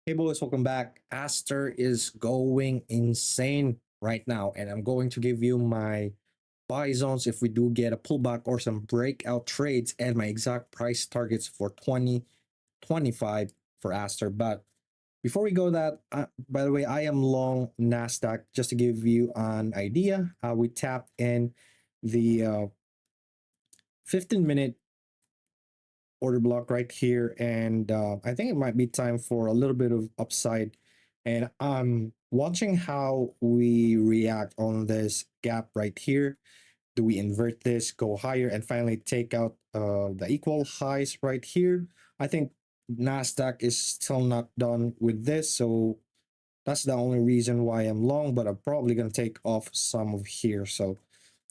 Hey boys, welcome back. Aster is going insane right now, and I'm going to give you my buy zones if we do get a pullback or some breakout trades and my exact price targets for 2025 for Aster. But before we go that, by the way, I am long Nasdaq. Just to give you an idea, we tapped in the 15-minute order block right here, and I think it might be time for a little bit of upside. And I'm watching how we react on this gap right here. Do we invert this, go higher, and finally take out the equal highs right here? I think Nasdaq is still not done with this, so that's the only reason why I'm long. But I'm probably gonna take off some of here. So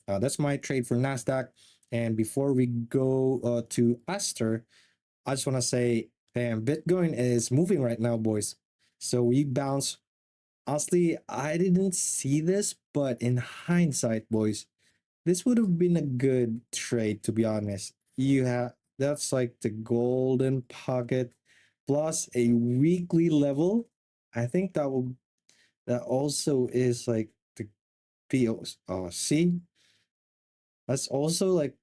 that's my trade for Nasdaq. And before we go to Aster, I just want to say, damn, Bitcoin is moving right now, boys. So we bounce. Honestly, I didn't see this, but in hindsight, boys, this would have been a good trade, to be honest. You have That's like the golden pocket plus a weekly level. I think that also is like the POC. That's also like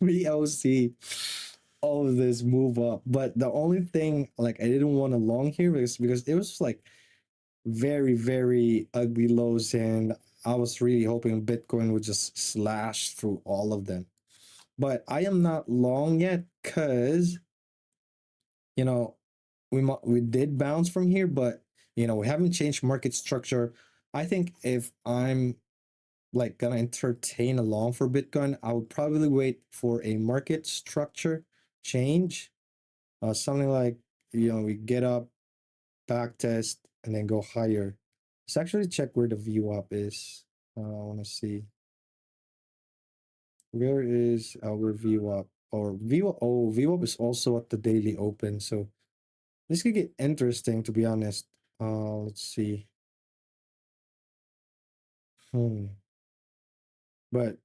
POC of this move up. But the only thing like I didn't want to long here is because it was like very, very ugly lows, and I was really hoping Bitcoin would just slash through all of them. But I am not long yet because you know we did bounce from here, but we haven't changed market structure. I think if I'm like gonna entertain a long for Bitcoin, I would probably wait for a market structure change. Something like we get up, back test, and then go higher. Let's actually check where the view up is. I want to see where is our view up or view. Oh, view up is also at the daily open, so this could get interesting to be honest. Let's see. Hmm. But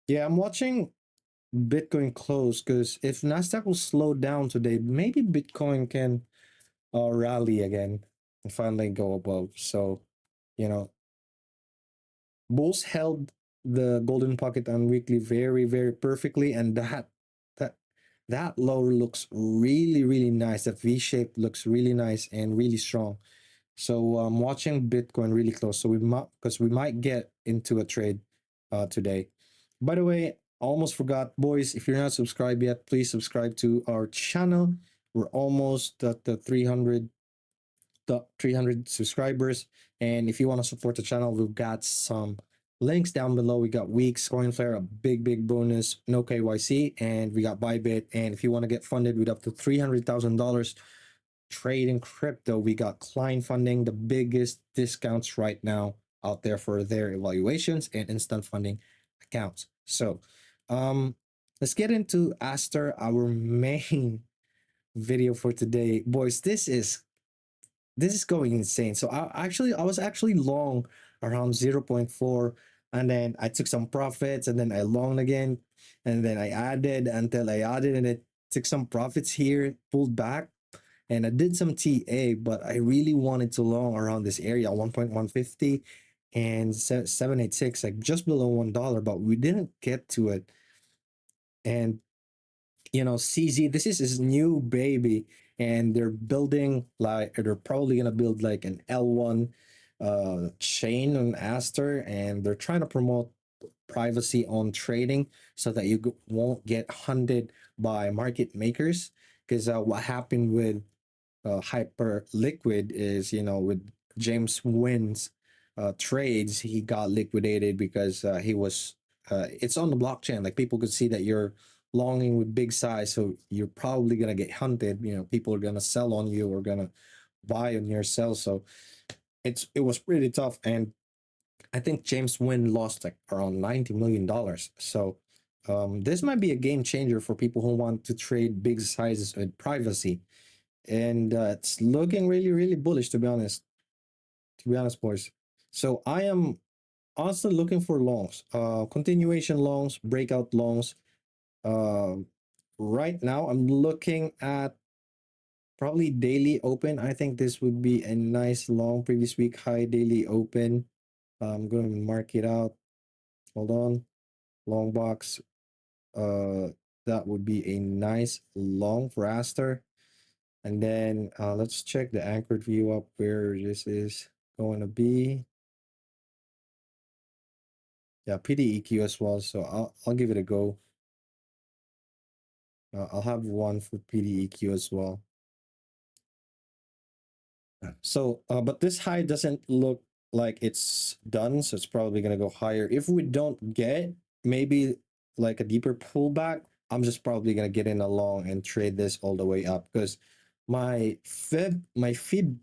yeah, I'm watching Bitcoin close because if Nasdaq will slow down today, maybe Bitcoin can rally again and finally go above. So, you know, bulls held the golden pocket on weekly very, very perfectly, and that that low looks really, really nice. That V shape looks really nice and really strong. So I'm watching Bitcoin really close. So we might get into a trade today. By the way, I almost forgot, boys. If you're not subscribed yet, please subscribe to our channel. We're almost at the 300 subscribers. And if you want to support the channel, we've got some links down below. We got Weeks, Coinflare, a big, big bonus, no KYC, and we got Bybit. And if you want to get funded with up to $300,000 trade in crypto, we got client funding, the biggest discounts right now out there for their evaluations and instant funding accounts. So, let's get into Aster, our main video for today, boys. This is going insane. So I was actually long around zero point 0.4, and then I took some profits, and then I longed again, and then I added until I added, and it took some profits here, pulled back, and I did some TA, but I really wanted to long around this area 1.150 and 786, like just below $1, but we didn't get to it. And CZ, this is his new baby, and they're building like, or they're probably gonna build like an L1 chain on Aster, and they're trying to promote privacy on trading so that you won't get hunted by market makers. Because what happened with Hyper Liquid is, with James Wynn's trades, he got liquidated because he was. It's on the blockchain. Like people could see that you're longing with big size, so you're probably gonna get hunted. People are gonna sell on you or gonna buy on your sell. So it was pretty tough, and I think James Wynn lost like around $90 million. So this might be a game changer for people who want to trade big sizes with privacy, and it's looking really, really bullish, to be honest. To be honest, boys. So I am honestly looking for longs, continuation longs, breakout longs. Uh, right now, I'm looking at probably daily open. I think this would be a nice long previous week high daily open. I'm going to mark it out. Hold on. Long box. Uh, that would be a nice long for Aster. And then let's check the anchored view up where this is going to be. Yeah, PDEQ as well. So I'll give it a go. I'll have one for PDEQ as well. So, but this high doesn't look like it's done, so it's probably gonna go higher. If we don't get maybe like a deeper pullback, I'm just probably gonna get in along and trade this all the way up because my Fibonacci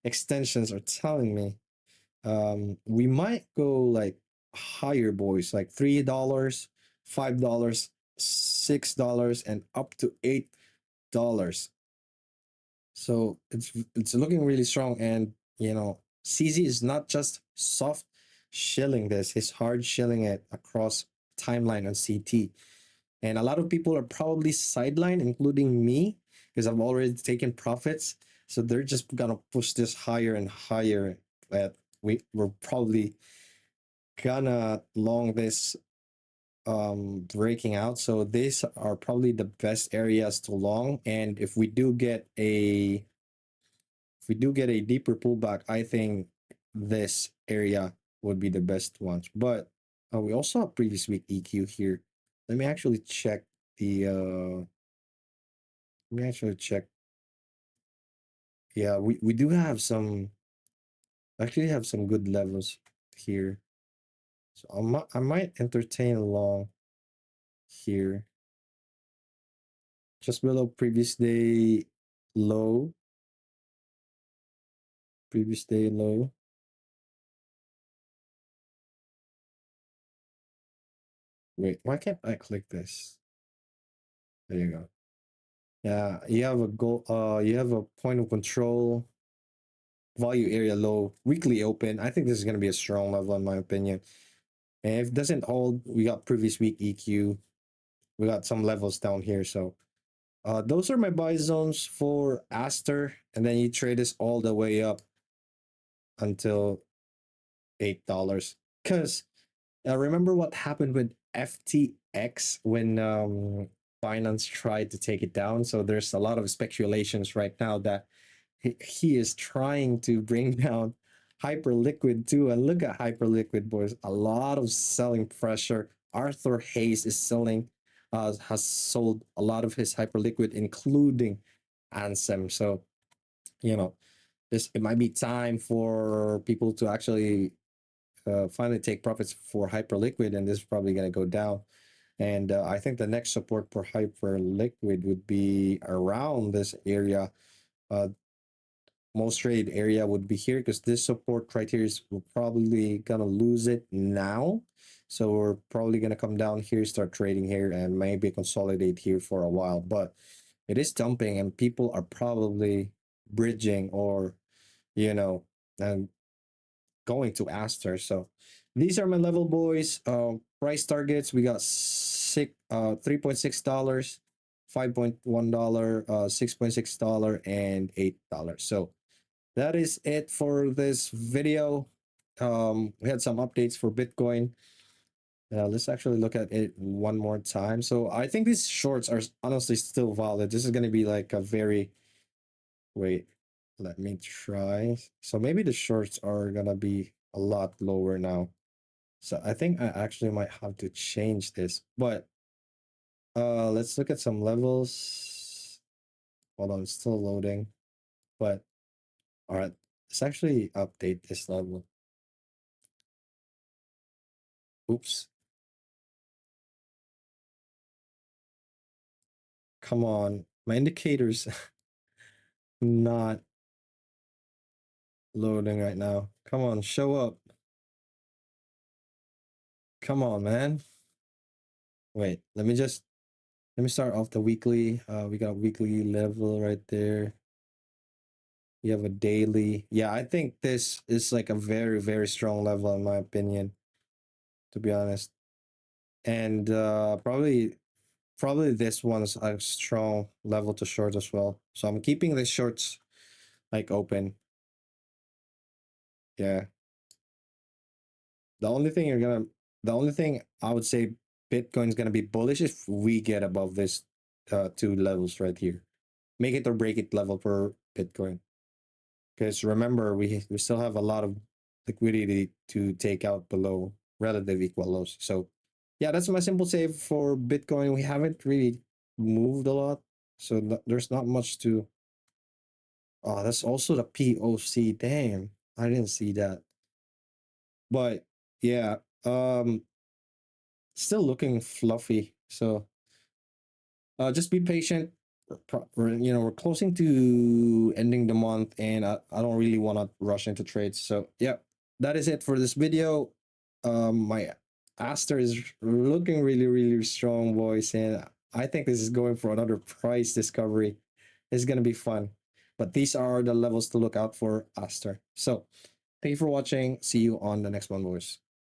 extensions are telling me we might go like higher, boys, like $3, $5, $6, and up to $8. So it's looking really strong, and you know, CZ is not just soft shilling this; he's hard shilling it across timeline on CT. And a lot of people are probably sidelined, including me, because I've already taken profits. So they're just gonna push this higher and higher. But we're probably gonna long this breaking out. So these are probably the best areas to long. And if we do get a deeper pullback, I think this area would be the best ones. But we also have previous week EQ here. Let me actually check the let me actually check. Yeah, we do have some actually have some good levels here. So I might entertain along here. Just below previous day low. Previous day low. Wait, why can't I click this? There you go. Yeah, you have a goal. You have a point of control. Value area low. Weekly open. I think this is going to be a strong level in my opinion. And if it doesn't hold, we got previous week EQ. We got some levels down here. So those are my buy zones for Aster, and then you trade this all the way up until $8. Because remember what happened with FTX when Binance tried to take it down? So there's a lot of speculations right now that he is trying to bring down Hyperliquid too. And look at Hyperliquid, boys. A lot of selling pressure. Arthur Hayes is selling, has sold a lot of his Hyperliquid, including Ansem. So, you know, it might be time for people to actually finally take profits for Hyperliquid, and this is probably going to go down. And I think the next support for Hyperliquid would be around this area. Most trade area would be here because this support criteria is we're probably gonna lose it now. So we're probably gonna come down here, start trading here, and maybe consolidate here for a while. But it is dumping, and people are probably bridging or, you know, and going to Aster. So these are my level, boys. Price targets, we got $3.6, $5.1, $6.6, and $8. So that is it for this video. We had some updates for Bitcoin. Let's actually look at it one more time. So I think these shorts are honestly still valid. This is going to be like a very, wait, let me try. So maybe the shorts are going to be a lot lower now. So I think I actually might have to change this, but let's look at some levels. Hold on, it's still loading, but all right, let's actually update this level. Oops. Come on. My indicator's not loading right now. Come on, show up. Come on, man. Wait, let me start off the weekly. We got weekly level right there. We have a daily. Yeah, I think this is like a very, very strong level in my opinion, to be honest. And probably probably this one's a strong level to short as well. So I'm keeping the shorts like open. Yeah. The only thing you're gonna, the only thing I would say Bitcoin's gonna be bullish if we get above this two levels right here. Make it or break it level for Bitcoin. Because remember, we still have a lot of liquidity to take out below relative equal lows. So yeah, that's my simple save for Bitcoin. We haven't really moved a lot, so there's not much to. Oh, that's also the POC. Damn, I didn't see that. But yeah, still looking fluffy. So just be patient. We're closing to ending the month, and I don't really want to rush into trades. So yeah, that is it for this video. My Aster is looking really, really strong, boys, and I think this is going for another price discovery. It's gonna be fun. But these are the levels to look out for Aster. So thank you for watching. See you on the next one, boys.